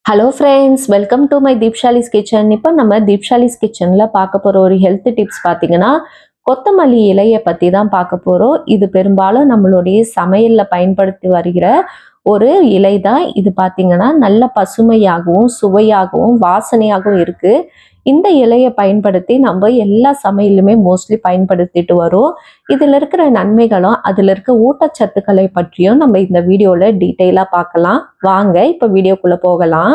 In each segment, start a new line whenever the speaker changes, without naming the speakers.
Hello friends, welcome to my Deepshali's kitchen. இப்போ நம்ம தீப்ஷாலிஸ் கிச்சனில் பார்க்க போகிற ஒரு ஹெல்த் டிப்ஸ் பார்த்தீங்கன்னா, கொத்தமல்லி இலையை பற்றி தான் பார்க்க போகிறோம். இது பெரும்பாலும் நம்மளுடைய சமையலில் பயன்படுத்தி வருகிற ஒரு இலை தான். இது பார்த்தீங்கன்னா நல்ல பசுமையாகவும் சுவையாகவும் வாசனையாகவும் இருக்குது. இந்த இலையை பயன்படுத்தி நம்ம எல்லா சமையலுமே மோஸ்ட்லி பயன்படுத்திட்டு வரோம். இதில் இருக்கிற நன்மைகளும் அதில் இருக்க ஊட்டச்சத்துக்களை பற்றியும் நம்ம இந்த வீடியோவில் டீட்டெயிலாக பார்க்கலாம். வாங்க இப்போ வீடியோக்குள்ளே போகலாம்.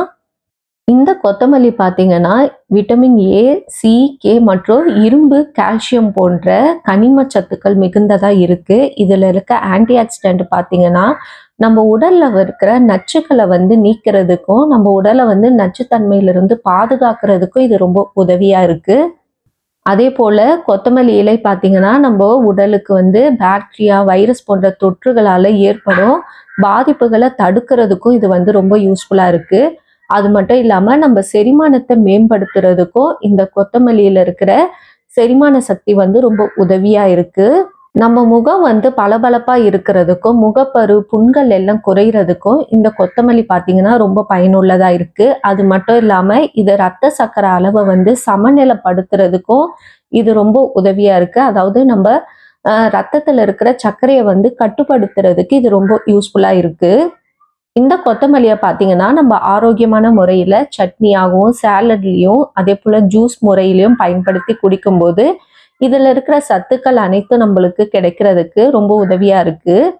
இந்த கொத்தமல்லி பார்த்தீங்கன்னா விட்டமின் ஏ, சி, கே மற்றும் இரும்பு, கால்சியம் போன்ற கனிம சத்துக்கள் மிகுந்ததாக இருக்குது. இதில் இருக்க ஆன்டி ஆக்சிடென்ட் பார்த்தீங்கன்னா நம்ம உடலில் இருக்கிற நச்சுக்களை நீக்கிறதுக்கும் நம்ம உடலை நச்சுத்தன்மையிலிருந்து பாதுகாக்கிறதுக்கும் இது ரொம்ப உதவியாக இருக்குது. அதே போல் கொத்தமல்லி இலை பார்த்தீங்கன்னா நம்ம உடலுக்கு பாக்டீரியா, வைரஸ் போன்ற தொற்றுகளால் ஏற்படும் பாதிப்புகளை தடுக்கிறதுக்கும் இது ரொம்ப யூஸ்ஃபுல்லாக இருக்குது. அது மட்டும் இல்லாமல் நம்ம செரிமானத்தை மேம்படுத்துறதுக்கும் இந்த கொத்தமல்லியில் இருக்கிற செரிமான சக்தி ரொம்ப உதவியாக இருக்குது. நம்ம முகம் பளபளப்பாக இருக்கிறதுக்கும் முகப்பரு, புண்கள் எல்லாம் குறைகிறதுக்கும் இந்த கொத்தமல்லி பார்த்தீங்கன்னா ரொம்ப பயனுள்ளதாக இருக்குது. அது மட்டும் இல்லாமல் இது ரத்த சர்க்கரை அளவை சமநிலைப்படுத்துறதுக்கும் இது ரொம்ப உதவியாக இருக்குது. அதாவது நம்ம ரத்தத்தில் இருக்கிற சர்க்கரையை கட்டுப்படுத்துறதுக்கு இது ரொம்ப யூஸ்ஃபுல்லாக இருக்குது. இந்த கொத்தமல்லியை பார்த்தீங்கன்னா நம்ம ஆரோக்கியமான முறையில் சட்னியாகவும், சாலட்லேயும், அதே போல் ஜூஸ் முறையிலையும் பயன்படுத்தி குடிக்கும்போது இதில் இருக்கிற சத்துக்கள் அனைத்தும் நம்மளுக்கு கிடைக்கிறதுக்கு ரொம்ப உதவியாக இருக்குது.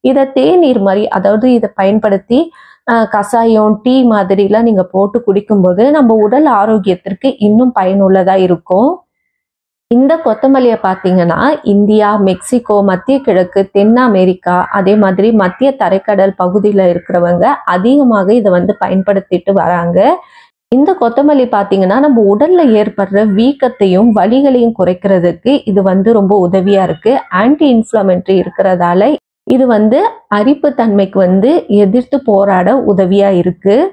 இதை தேநீர் மாதிரி, அதாவது இதை பயன்படுத்தி கஷாயம், டீ மாதிரிலாம் நீங்கள் போட்டு குடிக்கும்போது நம்ம உடல் ஆரோக்கியத்திற்கு இன்னும் பயனுள்ளதாக இருக்கும். இந்த கொத்தமல்லியை பார்த்தீங்கன்னா இந்தியா, மெக்சிகோ, மத்திய கிழக்கு, தென் அமெரிக்கா, அதே மாதிரி மத்திய தரைக்கடல் பகுதியில் இருக்கிறவங்க அதிகமாக இதை பயன்படுத்திட்டு வராங்க. இந்த கொத்தமல்லி பார்த்தீங்கன்னா நம்ம உடல்ல ஏற்படுற வீக்கத்தையும் வலிகளையும் குறைக்கிறதுக்கு இது ரொம்ப உதவியாக இருக்குது. ஆன்டி இன்ஃப்ளமேட்டரி இருக்கிறதால இது அரிப்பு தன்மைக்கு எதிர்த்து போராட உதவியாக இருக்குது.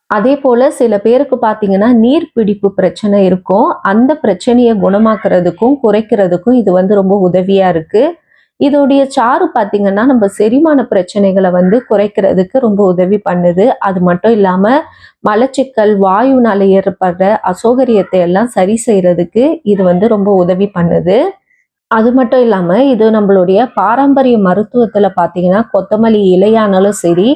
அதே போல் சில பேருக்கு பார்த்தீங்கன்னா நீர்பிடிப்பு பிரச்சனை இருக்கும். அந்த பிரச்சனையை குணமாக்குறதுக்கும் குறைக்கிறதுக்கும் இது ரொம்ப உதவியாக இருக்குது. இதோடைய சாறு பார்த்தீங்கன்னா நம்ம செரிமான பிரச்சனைகளை குறைக்கிறதுக்கு ரொம்ப உதவி பண்ணுது. அது மட்டும் இல்லாமல் மலச்சிக்கல், வாயுனால ஏற்படுற அசௌகரியத்தை எல்லாம் சரி செய்யறதுக்கு இது ரொம்ப உதவி பண்ணுது. அது மட்டும் இல்லாமல் இது நம்மளுடைய பாரம்பரிய மருத்துவத்தில் பார்த்தீங்கன்னா கொத்தமல்லி இலையானாலும் சரி,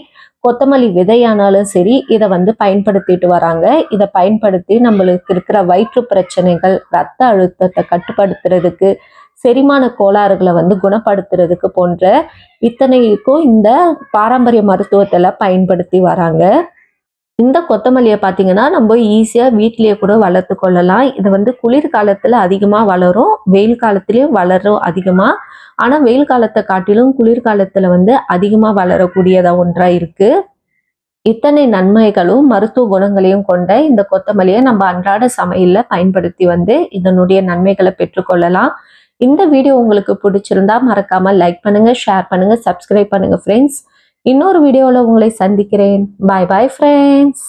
கொத்தமல்லி விதையானாலும் சரி இதை பயன்படுத்திட்டு வராங்க. இதை பயன்படுத்தி நம்மளுக்கு இருக்கிற வயிற்று பிரச்சனைகள், ரத்த அழுத்தத்தை கட்டுப்படுத்துறதுக்கு, செரிமான கோளாறுகளை குணப்படுத்துறதுக்கு போன்ற இத்தனைக்கும் இந்த பாரம்பரிய மருத்துவத்தில் பயன்படுத்தி வராங்க. இந்த கொத்தமல்லியை பார்த்தீங்கன்னா நம்ம ஈஸியாக வீட்டிலேயே கூட வளர்த்து கொள்ளலாம். இது குளிர்காலத்தில் அதிகமாக வளரும், வெயில் காலத்துலேயும் வளரும் அதிகமாக. ஆனால் வெயில் காலத்தை காட்டிலும் குளிர்காலத்தில் அதிகமாக வளரக்கூடியதாக ஒன்றாக இருக்குது. இத்தனை நன்மைகளும் மருத்துவ குணங்களையும் கொண்ட இந்த கொத்தமல்லியை நம்ம அன்றாட சமையலில் பயன்படுத்தி இதனுடைய நன்மைகளை பெற்றுக்கொள்ளலாம். இந்த வீடியோ உங்களுக்கு பிடிச்சிருந்தா மறக்காமல் லைக் பண்ணுங்கள், ஷேர் பண்ணுங்கள், சப்ஸ்கிரைப் பண்ணுங்கள் ஃப்ரெண்ட்ஸ். இன்னொரு வீடியோவில் உங்களை சந்திக்கிறேன். பாய் பாய் ஃப்ரெண்ட்ஸ்.